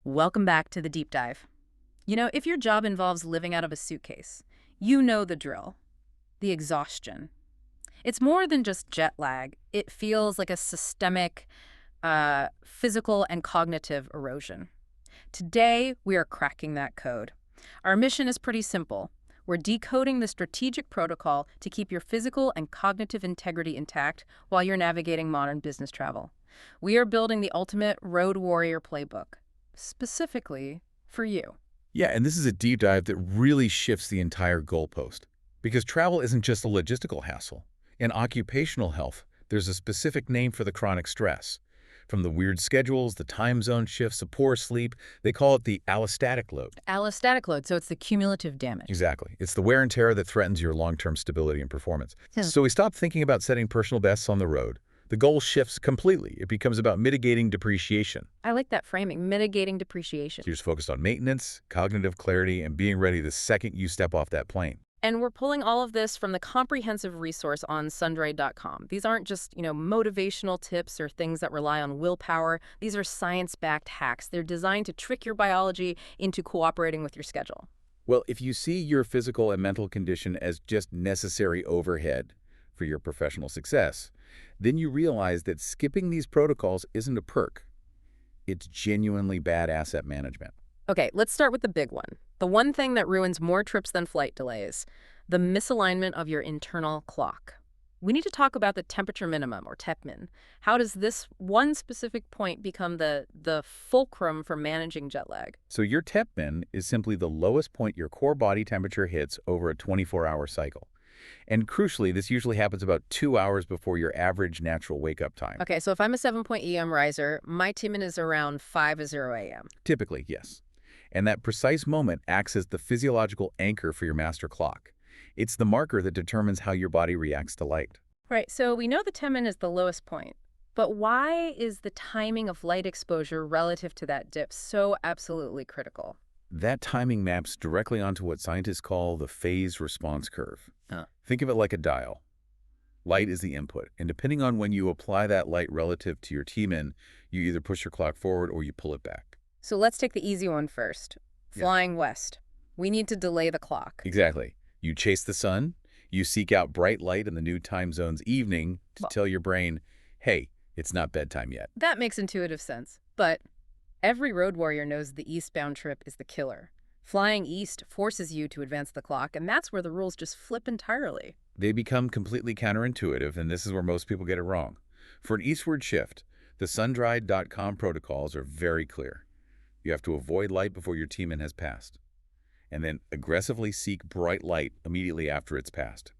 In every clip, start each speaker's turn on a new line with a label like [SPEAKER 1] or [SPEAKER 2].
[SPEAKER 1] Welcome back to the deep dive. If your job involves living out of a suitcase, you know the drill, the exhaustion. It's more than just jet lag. It feels like a systemic, physical and cognitive erosion. Today, we are cracking that code. Our mission is pretty simple. We're decoding the strategic protocol to keep your physical and cognitive integrity intact while you're navigating modern business travel. We are building the ultimate road warrior playbook, specifically for you.
[SPEAKER 2] Yeah, and this is a deep dive that really shifts the entire goalpost. Because travel isn't just a logistical hassle. In occupational health, there's a specific name for the chronic stress. From the weird schedules, the time zone shifts, the poor sleep, they call it the allostatic load.
[SPEAKER 1] Allostatic load, so it's the cumulative damage.
[SPEAKER 2] Exactly. It's the wear and tear that threatens your long-term stability and performance.
[SPEAKER 1] Hmm.
[SPEAKER 2] So we stop thinking about setting personal bests on the road. The goal shifts completely. It becomes about mitigating depreciation.
[SPEAKER 1] I like that framing, mitigating depreciation.
[SPEAKER 2] You're just focused on maintenance, cognitive clarity, and being ready the second you step off that plane.
[SPEAKER 1] And we're pulling all of this from the comprehensive resource on sundry.com. These aren't just, motivational tips or things that rely on willpower. These are science-backed hacks. They're designed to trick your biology into cooperating with your schedule.
[SPEAKER 2] Well, if you see your physical and mental condition as just necessary overhead for your professional success, then you realize that skipping these protocols isn't a perk. It's genuinely bad asset management.
[SPEAKER 1] Okay, let's start with the big one. The one thing that ruins more trips than flight delays, the misalignment of your internal clock. We need to talk about the temperature minimum, or Tmin. How does this one specific point become the fulcrum for managing jet lag?
[SPEAKER 2] So your Tmin is simply the lowest point your core body temperature hits over a 24-hour cycle. And crucially, this usually happens about 2 hours before your average natural wake-up time.
[SPEAKER 1] Okay, so if I'm a 7-point EM riser, my Tmin is around 5:00 a.m.
[SPEAKER 2] Typically, yes. And that precise moment acts as the physiological anchor for your master clock. It's the marker that determines how your body reacts to light.
[SPEAKER 1] Right, so we know the Tmin is the lowest point. But why is the timing of light exposure relative to that dip so absolutely critical?
[SPEAKER 2] That timing maps directly onto what scientists call the phase response curve.
[SPEAKER 1] Huh.
[SPEAKER 2] Think of it like a dial. Light is the input, and depending on when you apply that light relative to your Tmin, you either push your clock forward or you pull it back.
[SPEAKER 1] So let's take the easy one first. Flying west. We need to delay the clock.
[SPEAKER 2] Exactly. You chase the sun, you seek out bright light in the new time zone's evening to tell your brain, hey, it's not bedtime yet.
[SPEAKER 1] That makes intuitive sense. But every road warrior knows the eastbound trip is the killer. Flying east forces you to advance the clock, and that's where the rules just flip entirely.
[SPEAKER 2] They become completely counterintuitive, and this is where most people get it wrong. For an eastward shift, the sundry.com protocols are very clear. You have to avoid light before your Tmin has passed, and then aggressively seek bright light immediately after it's passed.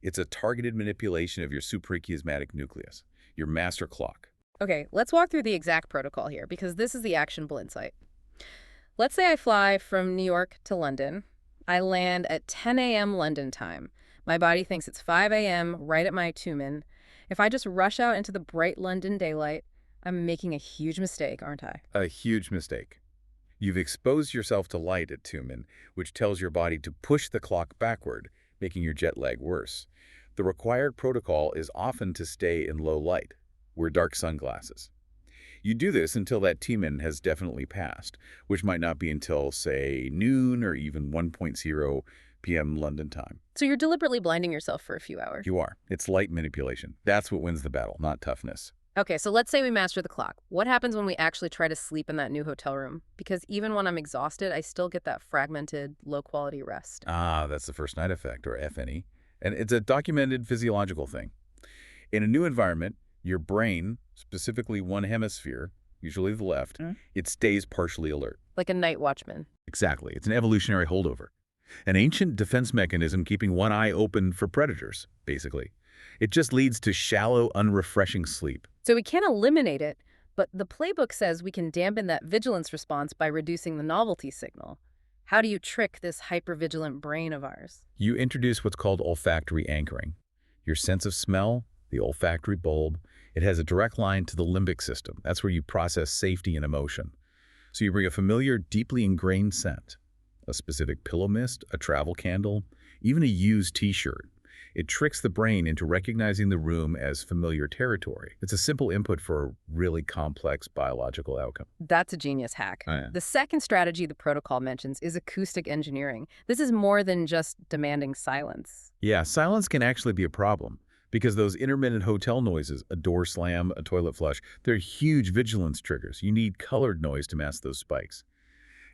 [SPEAKER 2] It's a targeted manipulation of your suprachiasmatic nucleus, your master clock.
[SPEAKER 1] Okay, let's walk through the exact protocol here, because this is the actionable insight. Let's say I fly from New York to London. I land at 10 a.m. London time. My body thinks it's 5 a.m. right at my Tmin. If I just rush out into the bright London daylight, I'm making a huge mistake, aren't I?
[SPEAKER 2] A huge mistake. You've exposed yourself to light at Tmin, which tells your body to push the clock backward, making your jet lag worse. The required protocol is often to stay in low light. Wear dark sunglasses. You do this until that Tmin has definitely passed, which might not be until, say, noon or even 1:00 p.m. London time.
[SPEAKER 1] So you're deliberately blinding yourself for a few hours.
[SPEAKER 2] You are. It's light manipulation. That's what wins the battle, not toughness.
[SPEAKER 1] Okay, so let's say we master the clock. What happens when we actually try to sleep in that new hotel room? Because even when I'm exhausted, I still get that fragmented, low-quality rest.
[SPEAKER 2] Ah, that's the first night effect, or FNE. And it's a documented physiological thing. In a new environment, your brain, specifically one hemisphere, usually the left, it stays partially alert.
[SPEAKER 1] Like a night watchman.
[SPEAKER 2] Exactly. It's an evolutionary holdover. An ancient defense mechanism keeping one eye open for predators, basically. It just leads to shallow, unrefreshing sleep.
[SPEAKER 1] So we can't eliminate it, but the playbook says we can dampen that vigilance response by reducing the novelty signal. How do you trick this hypervigilant brain of ours?
[SPEAKER 2] You introduce what's called olfactory anchoring. Your sense of smell, the olfactory bulb, it has a direct line to the limbic system. That's where you process safety and emotion. So you bring a familiar, deeply ingrained scent, a specific pillow mist, a travel candle, even a used t-shirt. It tricks the brain into recognizing the room as familiar territory. It's a simple input for a really complex biological outcome.
[SPEAKER 1] That's a genius hack.
[SPEAKER 2] Oh, yeah.
[SPEAKER 1] The second strategy the protocol mentions is acoustic engineering. This is more than just demanding silence.
[SPEAKER 2] Yeah, silence can actually be a problem because those intermittent hotel noises, a door slam, a toilet flush, they're huge vigilance triggers. You need colored noise to mask those spikes.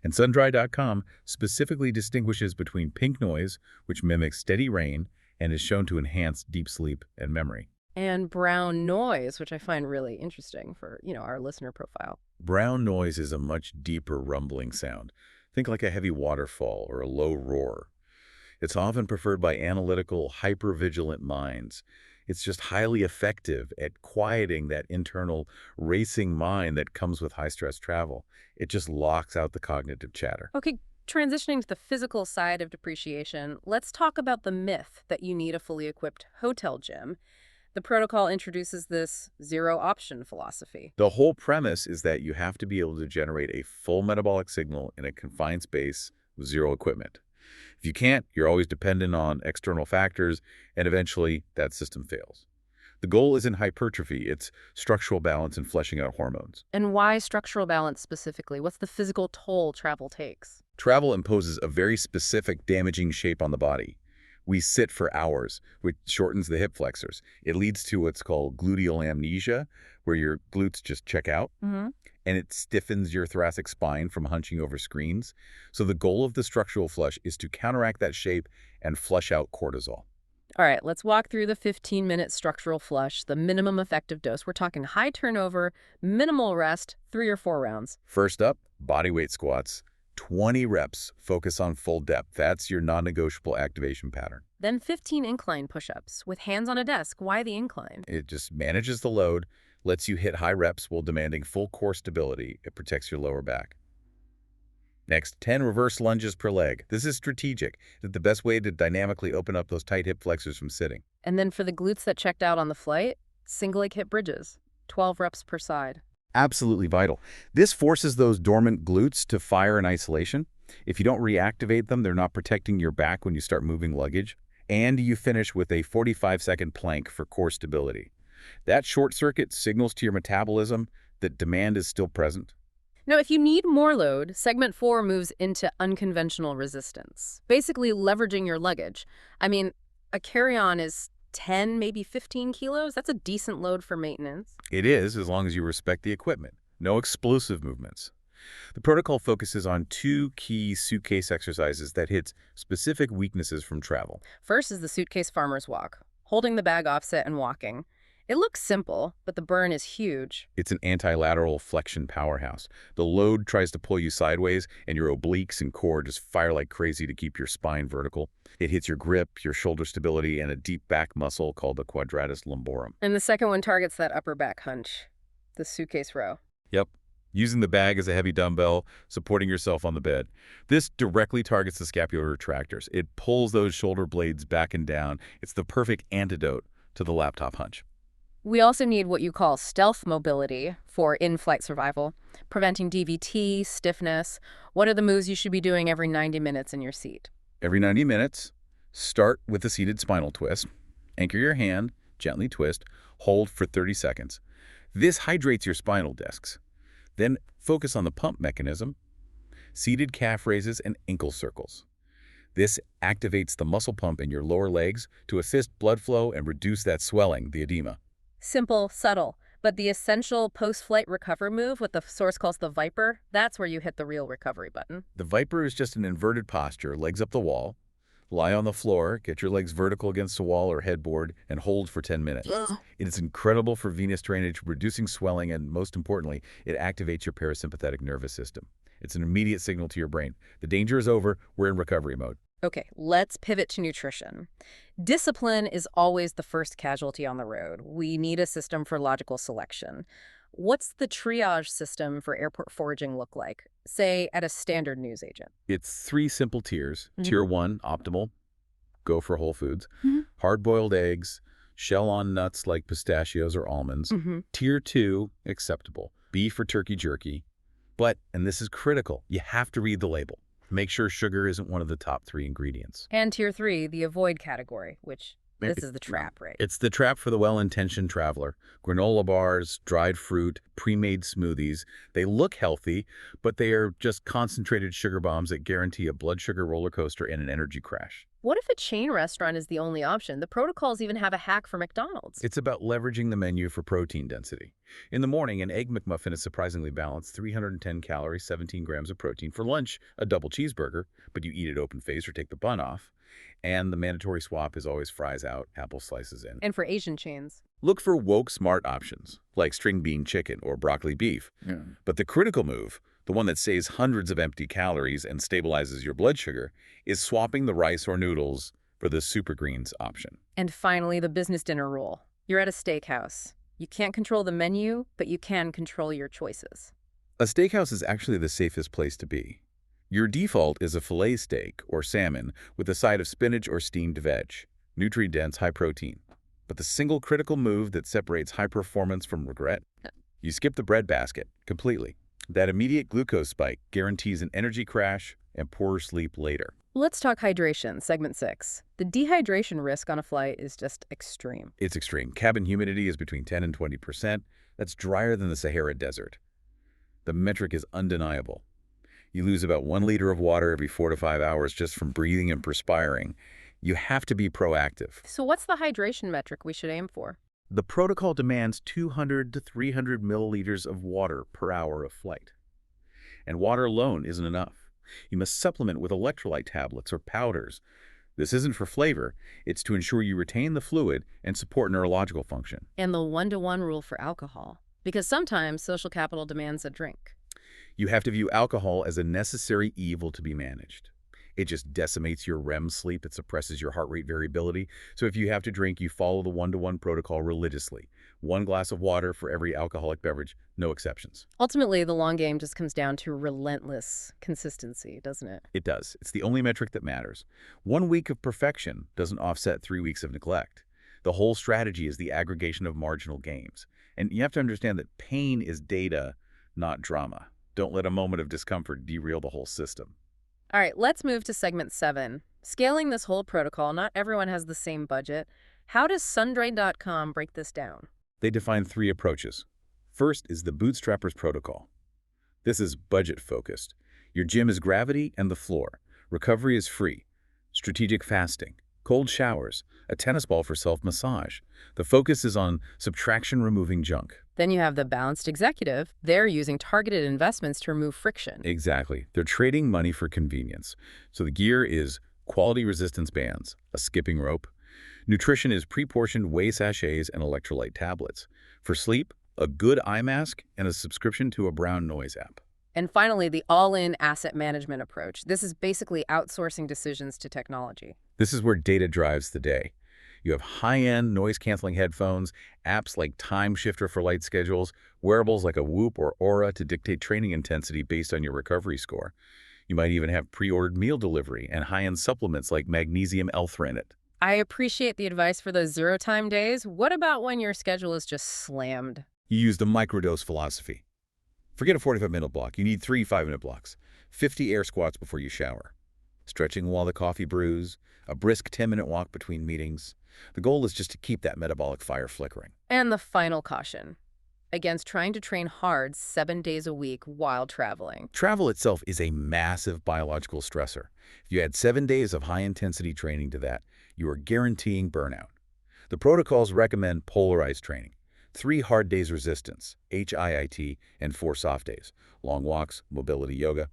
[SPEAKER 2] And sundry.com specifically distinguishes between pink noise, which mimics steady rain and is shown to enhance deep sleep and memory.
[SPEAKER 1] And brown noise, which I find really interesting for, our listener profile.
[SPEAKER 2] Brown noise is a much deeper rumbling sound. Think like a heavy waterfall or a low roar. It's often preferred by analytical, hypervigilant minds. It's just highly effective at quieting that internal racing mind that comes with high-stress travel. It just locks out the cognitive chatter.
[SPEAKER 1] Okay, transitioning to the physical side of depreciation, let's talk about the myth that you need a fully equipped hotel gym. The protocol introduces this zero-option philosophy.
[SPEAKER 2] The whole premise is that you have to be able to generate a full metabolic signal in a confined space with zero equipment. If you can't, you're always dependent on external factors, and eventually that system fails. The goal isn't hypertrophy, it's structural balance and fleshing out hormones.
[SPEAKER 1] And why structural balance specifically? What's the physical toll travel takes?
[SPEAKER 2] Travel imposes a very specific damaging shape on the body. We sit for hours, which shortens the hip flexors. It leads to what's called gluteal amnesia, where your glutes just check out, and it stiffens your thoracic spine from hunching over screens. So the goal of the structural flush is to counteract that shape and flush out cortisol.
[SPEAKER 1] All right, let's walk through the 15-minute structural flush, the minimum effective dose. We're talking high turnover, minimal rest, 3 or 4 rounds.
[SPEAKER 2] First up, bodyweight squats. 20 reps, focus on full depth. That's your non-negotiable activation pattern.
[SPEAKER 1] Then 15 incline push-ups with hands on a desk. Why the incline?
[SPEAKER 2] It just manages the load, lets you hit high reps while demanding full core stability. It protects your lower back. Next, 10 reverse lunges per leg. This is strategic. It's the best way to dynamically open up those tight hip flexors from sitting.
[SPEAKER 1] And then for the glutes that checked out on the flight, single leg hip bridges, 12 reps per side.
[SPEAKER 2] Absolutely vital. This forces those dormant glutes to fire in isolation. If you don't reactivate them, they're not protecting your back when you start moving luggage. And you finish with a 45-second plank for core stability. That short circuit signals to your metabolism that demand is still present.
[SPEAKER 1] Now, if you need more load, segment 4 moves into unconventional resistance, basically leveraging your luggage. I mean, a carry-on is 10, maybe 15 kilos. That's a decent load for maintenance.
[SPEAKER 2] It is, as long as you respect the equipment. No explosive movements. The protocol focuses on 2 key suitcase exercises that hit specific weaknesses from travel.
[SPEAKER 1] First is the suitcase farmer's walk, holding the bag offset and walking. It looks simple, but the burn is huge.
[SPEAKER 2] It's an antilateral flexion powerhouse. The load tries to pull you sideways, and your obliques and core just fire like crazy to keep your spine vertical. It hits your grip, your shoulder stability, and a deep back muscle called the quadratus lumborum.
[SPEAKER 1] And the second one targets that upper back hunch, the suitcase row.
[SPEAKER 2] Yep. Using the bag as a heavy dumbbell, supporting yourself on the bed. This directly targets the scapular retractors. It pulls those shoulder blades back and down. It's the perfect antidote to the laptop hunch.
[SPEAKER 1] We also need what you call stealth mobility for in-flight survival, preventing DVT, stiffness. What are the moves you should be doing every 90 minutes in your seat?
[SPEAKER 2] Every 90 minutes, start with a seated spinal twist. Anchor your hand, gently twist, hold for 30 seconds. This hydrates your spinal discs. Then focus on the pump mechanism, seated calf raises and ankle circles. This activates the muscle pump in your lower legs to assist blood flow and reduce that swelling, the edema.
[SPEAKER 1] Simple, subtle, but the essential post-flight recover move, what the source calls the Viper, that's where you hit the real recovery button.
[SPEAKER 2] The Viper is just an inverted posture, legs up the wall. Lie on the floor, get your legs vertical against the wall or headboard, and hold for 10 minutes. It is incredible for venous drainage, reducing swelling, and most importantly, it activates your parasympathetic nervous system. It's an immediate signal to your brain. The danger is over. We're in recovery mode.
[SPEAKER 1] Okay, let's pivot to nutrition. Discipline is always the first casualty on the road. We need a system for logical selection. What's the triage system for airport foraging look like, say, at a standard newsagent?
[SPEAKER 2] It's 3 simple tiers. Tier 1, optimal. Go for whole foods.
[SPEAKER 1] Mhm.
[SPEAKER 2] Hard-boiled eggs, shell-on nuts like pistachios or almonds. Tier 2, acceptable. Beef or turkey jerky. But, and this is critical, you have to read the label. Make sure sugar isn't one of the top 3 ingredients.
[SPEAKER 1] And Tier 3, the avoid category, which This is the trap, right?
[SPEAKER 2] It's the trap for the well-intentioned traveler. Granola bars, dried fruit, pre-made smoothies. They look healthy, but they are just concentrated sugar bombs that guarantee a blood sugar roller coaster and an energy crash.
[SPEAKER 1] What if a chain restaurant is the only option? The protocols even have a hack for McDonald's.
[SPEAKER 2] It's about leveraging the menu for protein density. In the morning, an Egg McMuffin is surprisingly balanced, 310 calories, 17 grams of protein. For lunch, a double cheeseburger, but you eat it open-faced or take the bun off. And the mandatory swap is always fries out, apple slices in.
[SPEAKER 1] And for Asian chains.
[SPEAKER 2] Look for woke smart options, like string bean chicken or broccoli beef. But the critical move, the one that saves hundreds of empty calories and stabilizes your blood sugar, is swapping the rice or noodles for the super greens option.
[SPEAKER 1] And finally, the business dinner rule. You're at a steakhouse. You can't control the menu, but you can control your choices.
[SPEAKER 2] A steakhouse is actually the safest place to be. Your default is a filet steak or salmon with a side of spinach or steamed veg, nutrient-dense, high protein. But the single critical move that separates high performance from regret? You skip the bread basket completely. That immediate glucose spike guarantees an energy crash and poorer sleep later.
[SPEAKER 1] Let's talk hydration, segment 6. The dehydration risk on a flight is just extreme.
[SPEAKER 2] It's extreme. Cabin humidity is between 10 and 20%. That's drier than the Sahara Desert. The metric is undeniable. You lose about 1 liter of water every 4 to 5 hours just from breathing and perspiring. You have to be proactive.
[SPEAKER 1] So what's the hydration metric we should aim for?
[SPEAKER 2] The protocol demands 200 to 300 milliliters of water per hour of flight. And water alone isn't enough. You must supplement with electrolyte tablets or powders. This isn't for flavor. It's to ensure you retain the fluid and support neurological function.
[SPEAKER 1] And the 1-to-1 rule for alcohol. Because sometimes social capital demands a drink.
[SPEAKER 2] You have to view alcohol as a necessary evil to be managed. It just decimates your REM sleep. It suppresses your heart rate variability. So if you have to drink, you follow the 1-to-1 protocol religiously. 1 glass of water for every alcoholic beverage, no exceptions.
[SPEAKER 1] Ultimately, the long game just comes down to relentless consistency, doesn't it?
[SPEAKER 2] It does. It's the only metric that matters. 1 week of perfection doesn't offset 3 weeks of neglect. The whole strategy is the aggregation of marginal gains. And you have to understand that pain is data, not drama. Don't let a moment of discomfort derail the whole system.
[SPEAKER 1] All right, let's move to segment 7. Scaling this whole protocol, not everyone has the same budget. How does Sundry.com break this down?
[SPEAKER 2] They define 3 approaches. First is the bootstrappers protocol. This is budget-focused. Your gym is gravity and the floor. Recovery is free. Strategic fasting. Cold showers. A tennis ball for self-massage. The focus is on subtraction, removing junk.
[SPEAKER 1] Then you have the balanced executive. They're using targeted investments to remove friction.
[SPEAKER 2] Exactly. They're trading money for convenience. So the gear is quality resistance bands, a skipping rope. Nutrition is pre-portioned whey sachets and electrolyte tablets. For sleep, a good eye mask and a subscription to a brown noise app.
[SPEAKER 1] And finally, the all-in asset management approach. This is basically outsourcing decisions to technology.
[SPEAKER 2] This is where data drives the day. You have high-end noise-canceling headphones, apps like Time Shifter for light schedules, wearables like a Whoop or Aura to dictate training intensity based on your recovery score. You might even have pre-ordered meal delivery and high-end supplements like magnesium L-threonate.
[SPEAKER 1] I appreciate the advice for those zero-time days. What about when your schedule is just slammed?
[SPEAKER 2] You use the microdose philosophy. Forget a 45-minute block. You need 3 5-minute blocks. 50 air squats before you shower. Stretching while the coffee brews. A brisk 10-minute walk between meetings. The goal is just to keep that metabolic fire flickering.
[SPEAKER 1] And the final caution against trying to train hard 7 days a week while traveling.
[SPEAKER 2] Travel itself is a massive biological stressor. If you add 7 days of high-intensity training to that, you are guaranteeing burnout. The protocols recommend polarized training. 3 hard days resistance, HIIT, and 4 soft days, long walks, mobility yoga.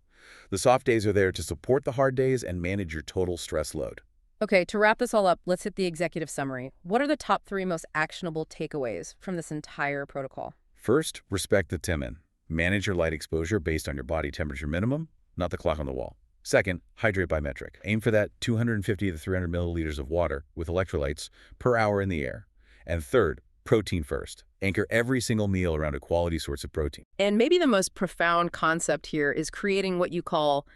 [SPEAKER 2] The soft days are there to support the hard days and manage your total stress load.
[SPEAKER 1] Okay, to wrap this all up, let's hit the executive summary. What are the top 3 most actionable takeaways from this entire protocol?
[SPEAKER 2] First, respect the Tmin. Manage your light exposure based on your body temperature minimum, not the clock on the wall. Second, hydrate by metric. Aim for that 250 to 300 milliliters of water with electrolytes per hour in the air. And third, protein first. Anchor every single meal around a quality source of protein.
[SPEAKER 1] And maybe the most profound concept here is creating what you call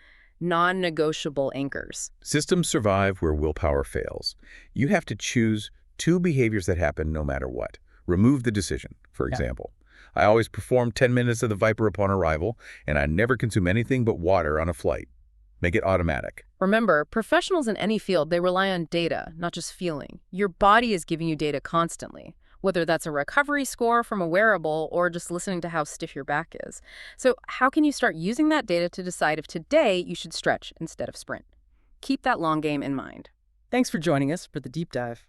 [SPEAKER 1] non-negotiable anchors.
[SPEAKER 2] Systems survive where willpower fails. You have to choose 2 behaviors that happen no matter what. Remove the decision, for example. I always perform 10 minutes of the Viper upon arrival, and I never consume anything but water on a flight. Make it automatic.
[SPEAKER 1] Remember, professionals in any field, they rely on data, not just feeling. Your body is giving you data constantly, whether that's a recovery score from a wearable or just listening to how stiff your back is. So how can you start using that data to decide if today you should stretch instead of sprint? Keep that long game in mind.
[SPEAKER 3] Thanks for joining us for the deep dive.